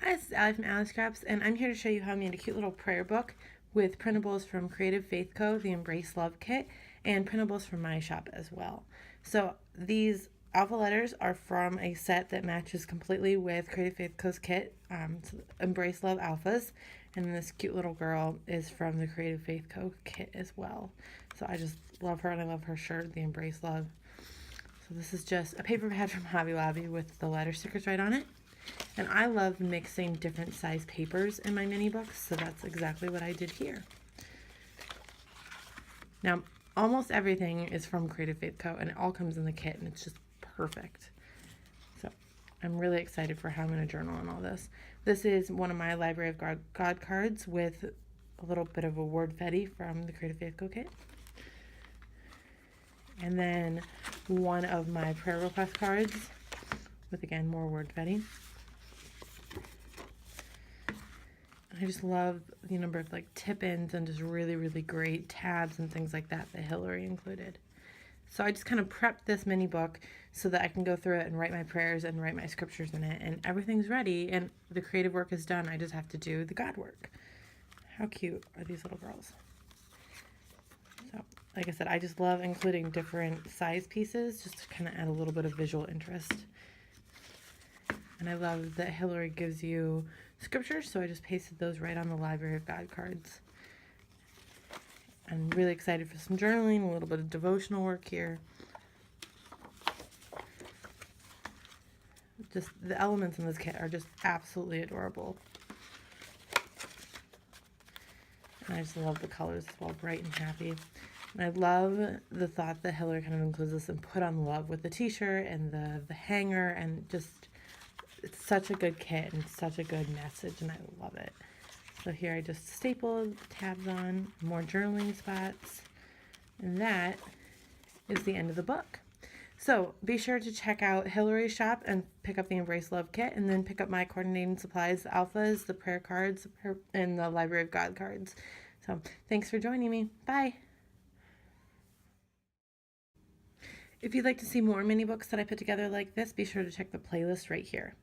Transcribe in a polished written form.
Hi, this is Allie from Allie Scraps, and I'm here to show you how I made a cute little prayer book with printables from Creative Faith Co., the Embrace Love Kit, and printables from my shop as well. So these alpha letters are from a set that matches completely with Creative Faith Co.'s kit, so Embrace Love Alphas, and this cute little girl is from the Creative Faith Co. kit as well. So I just love her, and I love her shirt, the Embrace Love. So this is just a paper pad from Hobby Lobby with the letter stickers right on it. And I love mixing different size papers in my mini books, so that's exactly what I did here. Now, almost everything is from Creative Faith Co., and it all comes in the kit, and it's just perfect. So I'm really excited for how I'm going to journal on all this. This is one of my Library of God cards with a little bit of a word fetty from the Creative Faith Co. kit. And then one of my prayer request cards with, again, more word fetty. I just love the number of like tip-ins and just really, really great tabs and things like that Hillary included. So I just kind of prepped this mini book so that I can go through it and write my prayers and write my scriptures in it, and everything's ready and the creative work is done. I just have to do the God work. How cute are these little girls? So, like I said, I just love including different size pieces just to kind of add a little bit of visual interest. And I love that Hillary gives you scriptures, so I just pasted those right on the Library of God cards. I'm really excited for some journaling, a little bit of devotional work here. Just the elements in this kit are just absolutely adorable. And I just love the colors as well, bright and happy. And I love the thought that Hillary kind of includes this and put on love with the t-shirt and the hanger, and just it's such a good kit and such a good message, and I love it. So here I just stapled tabs on, more journaling spots, and that is the end of the book. So be sure to check out Hillary's shop and pick up the Embrace Love kit, and then pick up my coordinating supplies, the alphas, the prayer cards, and the Library of God cards. So thanks for joining me. Bye. If you'd like to see more mini books that I put together like this, be sure to check the playlist right here.